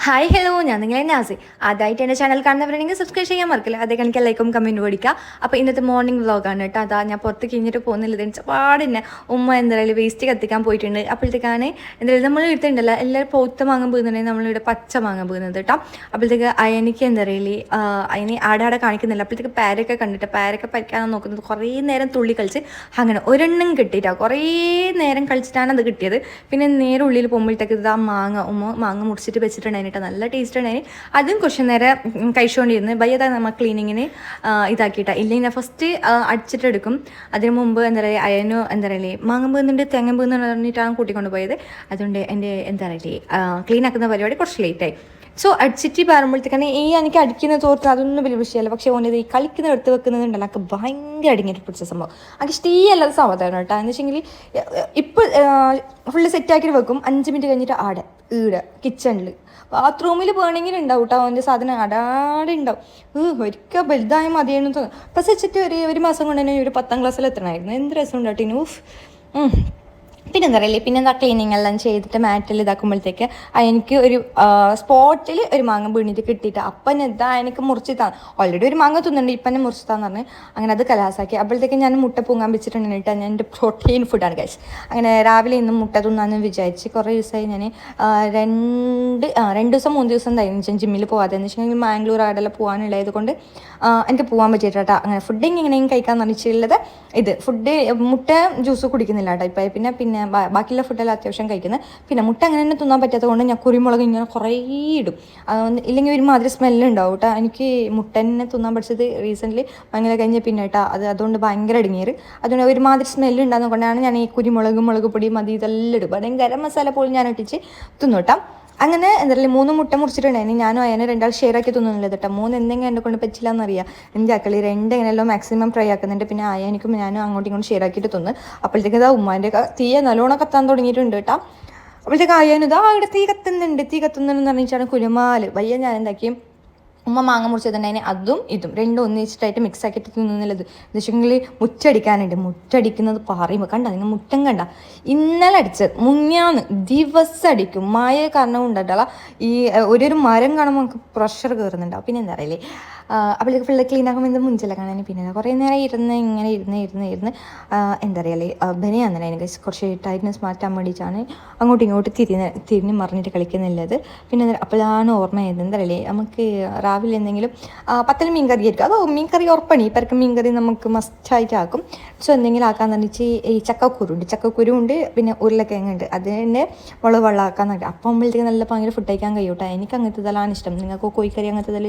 Hi hello, ഞാൻ നിങ്ങളെ Nazi. ആദ്യമായിട്ട് എൻ്റെ ചാനൽ കാണുന്നവരുണ്ടെങ്കിൽ സബ്സ്ക്രൈബ് ചെയ്യാൻ മറക്കില്ല. അതേ കണക്ക് ലൈക്കും കമൻറ്റ് പഠിക്കുക. അപ്പോൾ ഇന്നത്തെ മോർണിംഗ് വ്ളോഗാണ് കേട്ടോ. അതാ ഞാൻ പുറത്ത് കഴിഞ്ഞിട്ട് പോകുന്നില്ല. ഇതെന്ന് പാടിന്നെ ഉമ്മ എന്തായാലും വേസ്റ്റ് കത്തിക്കാൻ പോയിട്ടുണ്ട്. അപ്പോഴത്തേക്കാണ് എന്തായാലും നമ്മൾ എടുത്തിട്ടുണ്ടല്ലോ എല്ലാവരും പൗത്ത മാങ്ങാൻ പോകുന്നുണ്ടെങ്കിൽ നമ്മളിവിടെ പച്ച മാങ്ങാൻ പോകുന്നത് കേട്ടോ. അപ്പോഴത്തേക്ക് എനിക്ക് എന്താ പറയല് അതിന് ആടെ കാണിക്കുന്നില്ല. അപ്പോഴത്തേക്ക് പാരൊക്കെ കണ്ടിട്ട് പാരൊക്കെ പറിക്കാനാണ് നോക്കുന്നത്. കുറേ നേരം തുള്ളി കളിച്ച് അങ്ങനെ ഒരെണ്ണം കിട്ടിയിട്ടാണ്. കുറേ നേരം കളിച്ചിട്ടാണ് അത് കിട്ടിയത്. പിന്നെ നേരെ ഉള്ളിൽ പോകുമ്പോഴത്തേക്ക് ഇത് ആ മാങ്ങ മുറിച്ചിട്ട് വെച്ചിട്ടുണ്ടായിരുന്നു. നല്ല ടേസ്റ്റ് ഉണ്ടായി. അതും കുറച്ച് നേരം കഴിച്ചുകൊണ്ടിരുന്ന് ബയ്യതാ നമ്മൾ ക്ലീനിങ്ങിന് ഇതാക്കിയിട്ടാണ്. ഇല്ലെങ്കിൽ ഞാൻ ഫസ്റ്റ് അടിച്ചിട്ടെടുക്കും. അതിന് മുമ്പ് എന്താ പറയുക അയനോ എന്താ പറയലേ മാങ്ങ പോകുന്നുണ്ട് തെങ്ങൻ പോകുന്നുണ്ട് പറഞ്ഞിട്ടാണ് കൂട്ടിക്കൊണ്ട് പോയത്. അതുകൊണ്ട് എൻ്റെ എന്താ പറയലേ ക്ലീൻ ആക്കുന്ന പരിപാടി കുറച്ച് ലേറ്റായി. സോ അടിച്ചിട്ട് പറയുമ്പോഴത്തേക്കാണ് എനിക്ക് അടിക്കുന്ന തോർത്ത് അതൊന്നും വലിയ വിഷയമല്ല. പക്ഷേ ഓൻ്റെ ഈ കളിക്കുന്ന എടുത്ത് വെക്കുന്നതുണ്ടല്ലോ എനിക്ക് ഭയങ്കര അടിങ്ങിട്ട് പിടിച്ച സംഭവം. എനിക്ക് ഇഷ്ടമല്ലാത്ത സാധനം കേട്ടോ. എന്ന് വെച്ചെങ്കിൽ ഇപ്പോൾ ഫുള്ള് സെറ്റാക്കിയിട്ട് വെക്കും. 5 മിനിറ്റ് കഴിഞ്ഞിട്ട് ആടെ ഈടെ കിച്ചണിൽ ബാത്റൂമിൽ പോകണമെങ്കിൽ ഉണ്ടാവും കേട്ടോ. അവൻ്റെ സാധനം അടാടെ ഉണ്ടാവും. ഒരിക്കൽ വലുതായ മതിയെന്ന് തോന്നും. പ്രസവിച്ചിട്ട് ഒരു മാസം കൊണ്ട് തന്നെ ഒരു 10ാം ക്ലാസ്സിൽ എത്തണമായിരുന്നു. എന്ത് രസം ഉണ്ടാട്ടിന്. പിന്നെന്താ പറയല്ലേ പിന്നെന്താ ക്ലീനിങ് എല്ലാം ചെയ്തിട്ട് മാറ്റിൽ ഇതാക്കുമ്പോഴത്തേക്ക് എനിക്ക് ഒരു സ്പോട്ടിൽ ഒരു മാങ്ങ വീണിട്ട് കിട്ടിയിട്ട് അപ്പൻ എന്താ എനിക്ക് മുറിച്ച് താ ഓൾറെഡി ഒരു മാങ്ങ തിന്നുന്നുണ്ട് ഇപ്പം മുറിച്ച് താന്ന് പറഞ്ഞ് അങ്ങനെ അത് കലാസാക്കി. അപ്പോഴത്തേക്ക് ഞാൻ മുട്ട പൊങ്ങാൻ വെച്ചിട്ടുണ്ടെങ്കിൽ ഞാൻ എൻ്റെ പ്രോട്ടീൻ ഫുഡാണ് കഴിച്ചത്. അങ്ങനെ രാവിലെ ഇന്നും മുട്ട തിന്നാന്ന് വിചാരിച്ച് കുറേ ദിവസമായി ഞാൻ 2 ദിവസം 3 ദിവസം കഴിഞ്ഞു ജിമ്മിൽ പോകാതെ. എന്ന് വെച്ചിട്ടുണ്ടെങ്കിൽ മാംഗ്ലൂർ ആടെല്ലാം പോകാനുള്ളത് കൊണ്ട് എനിക്ക് പോകാൻ പറ്റിയിട്ടാ. അങ്ങനെ ഫുഡിങ് ഇങ്ങനെയും കഴിക്കാൻ പറഞ്ഞിട്ടുള്ളത് ഇത് ഫുഡ് മുട്ട ജ്യൂസ് കുടിക്കുന്നില്ല കേട്ടോ ഇപ്പം. പിന്നെ ബാക്കിയുള്ള ഫുഡെല്ലാം അത്യാവശ്യം കഴിക്കുന്നത്. പിന്നെ മുട്ട അങ്ങനെ തന്നെ തിന്നാൻ പറ്റാത്തത് കൊണ്ട് ഞാൻ കുരുമുളക് ഇങ്ങനെ കുറേ ഇടും. ഇല്ലെങ്കിൽ ഒരുമാതിരി സ്മെല്ലുണ്ടാവും കേട്ടോ. എനിക്ക് മുട്ട തന്നെ തിന്നാൻ പഠിച്ചത് റീസെൻ്റ്ലി ഭയങ്കര കഴിഞ്ഞ പിന്നെ കേട്ടോ. അതുകൊണ്ട് ഭയങ്കര ഇടുങ്ങിയത്. അതുകൊണ്ട് ഒരുമാതിരി സ്മെല്ലുണ്ടാകുന്നത് കൊണ്ടാണ് ഞാൻ ഈ മുളക് പൊടി മതി ഇതെല്ലാം ഇടും. അല്ലെങ്കിൽ ഗരം മസാല പോലും ഞാൻ ഇട്ടിച്ച് തിന്നോട്ടാം. അങ്ങനെ എന്തായാലും 3 മുട്ട മുറിച്ചിട്ടുണ്ടായിരുന്നു. ഞാനും അതിനെ 2 ഷെയർ ആക്കി തിന്നുന്നില്ല കേട്ടോ. 3 എന്തെങ്കിലും എന്നെ കൊണ്ട് പറ്റില്ല എന്നറിയാം. എൻ്റെ ആക്കളി 2 എങ്ങനെയല്ലോ മാക്സിമം ട്രൈ ആക്കുന്നുണ്ട്. പിന്നെ എനിക്കും ഞാനും അങ്ങോട്ടും ഇങ്ങോട്ടും ഷെയർ ആക്കിയിട്ട് തിന്ന്. അപ്പോഴത്തേക്ക് ഇതാ ഉമ്മാൻ്റെ തീയെ നല്ലോണം കത്താൻ തുടങ്ങിയിട്ടുണ്ട് കേട്ടോ. അപ്പോഴത്തേക്ക് ആയാനും അവിടെ തീ കത്തുന്നുണ്ടെന്ന് പറഞ്ഞിട്ടാണ് കുലുമാല് വയ്യ. ഞാൻ എന്താക്കി ഉമ്മ മാങ്ങ മുറിച്ചതുണ്ടായിന് അതും ഇതും രണ്ടും ഒന്നിച്ചിട്ടായിട്ട് മിക്സ് ആക്കിയിട്ട് തിന്നുന്നുള്ളത്. എന്ന് വെച്ചെങ്കിൽ മുറ്റടിക്കാനുണ്ട്. മുറ്റടിക്കുന്നത് പറയുമ്പോൾ കണ്ട നിങ്ങൾ മുറ്റം കണ്ട ഇന്നലെ അടിച്ചത് മുങ്ങാന്ന് ദിവസം അടിക്കും. മഴ കാരണം ഉണ്ടല്ല ഈ ഒരു മരം കാണുമ്പോൾ നമുക്ക് പ്രഷർ കയറുന്നുണ്ടാവും. പിന്നെ എന്താ പറയല്ലേ അപ്പോഴേക്ക് ഫുള്ള് ക്ലീൻ ആക്കുമ്പോൾ എന്താ മുഞ്ചില്ല കാണാൻ. പിന്നെ കുറേ നേരം ഇങ്ങനെ ഇരുന്ന് എന്താ പറയല്ലേ ബനിയാന്നല്ലേ എനിക്ക് കുറച്ച് ടൈറ്റ്നസ് മാറ്റാൻ വേണ്ടിയിട്ടാണ് അങ്ങോട്ടും ഇങ്ങോട്ടും തിരിഞ്ഞ് മറിഞ്ഞിട്ട് കളിക്കുന്നുള്ളത്. പിന്നെ അപ്പോഴാണ് ഓർമ്മ ചെയ്യുന്നത് എന്താ പറയല്ലേ നമുക്ക് രാവിലെ എന്തെങ്കിലും പത്തൽ മീൻകറി ആയിരിക്കും. അതോ മീൻകറി ഉറപ്പണി ഇപ്പം മീൻകറി നമുക്ക് മസ്റ്റായിട്ട് ആക്കും. സോ എന്തെങ്കിലും ആക്കാന്ന് പറഞ്ഞിട്ട് ഈ ചക്കക്കുരു ഉണ്ട് പിന്നെ ഉരുളക്കിഴങ്ങുണ്ട്. അതിൻ്റെ മുളക് വെള്ളം ആക്കാന്നുണ്ട്. അപ്പം ആകുമ്പോഴത്തേക്ക് നല്ല ഭയങ്കര ഫുഡ് കഴിക്കാൻ കഴിയൂട്ടോ. എനിക്ക് അങ്ങനത്തെ ഇതെല്ലാം ഇഷ്ടം. നിങ്ങൾക്ക് കോഴിക്കറി അങ്ങനത്തെ ഇതിൽ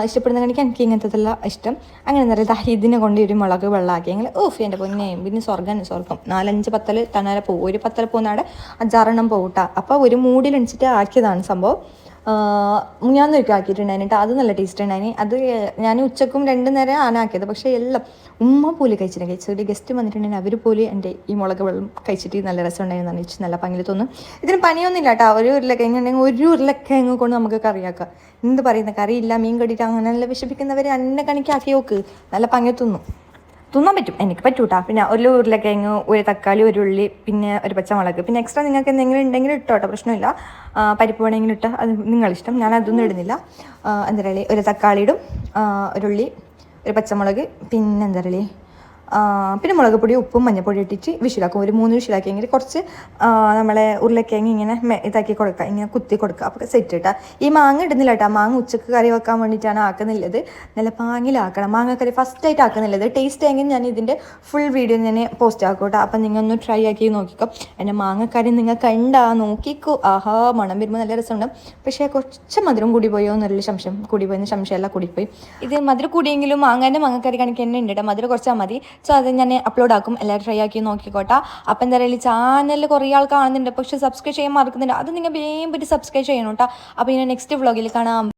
ഇഷ്ടപ്പെടുന്ന എനിക്ക് അങ്ങനത്തെ ഇതെല്ലാം ഇഷ്ടം. അങ്ങനെ എന്താ പറയുക ഇതിനെ കൊണ്ട് ഒരു മുളക് വെള്ളമാക്കി അങ്ങനെ എൻ്റെ പൊന്നെ പിന്നെ സ്വർഗ്ഗം 4-5 പത്തൽ തന്നാലെ പോകും. ഒരു പത്തൽ പോകുന്നാടെ 5-6 പോകട്ടാ. അപ്പോൾ ഒരു മൂടിലണിച്ചിട്ട് ആക്കിയതാണ് സംഭവം. ഞാൻ ഒരിക്കൽ ആക്കിയിട്ടുണ്ടായിരുന്നു. അത് നല്ല ടേസ്റ്റ് ഉണ്ടായിന്. അത് ഞാൻ ഉച്ചക്കും 2 നേരം ആനാക്കിയത്. പക്ഷേ എല്ലാം ഉമ്മ പോലും കഴിച്ചിട്ട് ഒരു ഗസ്റ്റ് വന്നിട്ടുണ്ടെങ്കിൽ അവർ പോലും എൻ്റെ ഈ മുളക് വെള്ളം കഴിച്ചിട്ട് നല്ല രസം ഉണ്ടായിരുന്നു പറഞ്ഞിട്ട് നല്ല പങ്കിൽ തോന്നും. ഇതിന് പനിയൊന്നുമില്ല കേട്ടോ. ഒരു ഉരുളക്കിഴങ്ങ് കൊണ്ട് നമുക്ക് കറിയാക്കാം. എന്ത് പറയുന്ന കറിയില്ല മീൻ കടിയിട്ട് അങ്ങനെ നല്ല വിശപ്പിക്കുന്നവർ എന്നെ കണിക്കാക്കി നോക്ക് നല്ല പങ്കി തിന്നാൻ പറ്റും. എനിക്ക് പറ്റൂട്ടാ. പിന്നെ ഒരു ഉരുളക്കിഴങ്ങ് ഒരു തക്കാളി ഒരു ഉള്ളി പിന്നെ ഒരു പച്ചമുളക് പിന്നെ എക്സ്ട്രാ നിങ്ങൾക്ക് എന്തെങ്കിലും ഉണ്ടെങ്കിൽ ഇട്ടോട്ടോ പ്രശ്നമില്ല. പരിപ്പ് വേണമെങ്കിലും ഇട്ടാൽ അത് നിങ്ങളിഷ്ടം. ഞാൻ അതൊന്നും ഇടുന്നില്ല. എന്താ പറയുക ഒരു തക്കാളി ഇടും ഒരു ഉള്ളി ഒരു പച്ചമുളക് പിന്നെ എന്താ പറയുക പിന്നെ മുളക് പൊടി ഉപ്പും മഞ്ഞൾപ്പൊടി ഇട്ടിട്ട് വിഷിലാക്കും. ഒരു 3 വിഷിലാക്കിയെങ്കിൽ കുറച്ച് നമ്മളെ ഉരുളക്കിഴങ്ങ് ഇങ്ങനെ ഇതാക്കി കൊടുക്കുക ഇങ്ങനെ കുത്തി കൊടുക്കുക. അപ്പോൾ സെറ്റ് ഇട്ടാൽ ഈ മാങ്ങ ഇടുന്നില്ല കേട്ടോ. മാങ്ങ ഉച്ചക്ക് കറി വെക്കാൻ വേണ്ടിയിട്ടാണ് ആക്കുന്നുള്ളത്. നല്ല പാങ്ങിലാക്കണം മാങ്ങക്കറി ഫസ്റ്റായിട്ട് ആക്കുന്നുള്ളത്. ടേസ്റ്റ് ആയെങ്കിൽ ഞാൻ ഇതിൻ്റെ ഫുൾ വീഡിയോ ഞാൻ പോസ്റ്റ് ആക്കും കേട്ടോ. അപ്പം നിങ്ങൾ ഒന്ന് ട്രൈ ആക്കി നോക്കിക്കോ. എൻ്റെ മാങ്ങക്കറി നിങ്ങൾ നോക്കിക്കോ. ആഹാ മണം വരുമ്പോൾ നല്ല രസമുണ്ട്. പക്ഷേ കുറച്ച് മധുരം കൂടി പോയോ എന്നൊരു സംശയം കൂടിപ്പോയെന്ന് സംശയമല്ല കൂടിപ്പോയി. ഇത് മധുരം കൂടിയെങ്കിലും മാങ്ങക്കറി കണക്ക് തന്നെ ഉണ്ട് കേട്ടോ. മധുരം കുറച്ചാൽ മതി. സോ അത് ഞാൻ അപ്ലോഡ് ആക്കും. എല്ലാവരും ട്രൈ ആക്കി നോക്കിക്കോട്ടെ. അപ്പം എന്താ പറയുക ചാനലിൽ കുറേ ആൾ കാണുന്നുണ്ട് പക്ഷേ സബ്സ്ക്രൈബ് ചെയ്യാൻ മറക്കുന്നുണ്ട്. അത് നിങ്ങൾ വേഗം പറ്റി സബ്സ്ക്രൈബ് ചെയ്യണം കേട്ടോ. അപ്പോൾ ഇനി നെക്സ്റ്റ് വ്ളോഗിൽ കാണാം.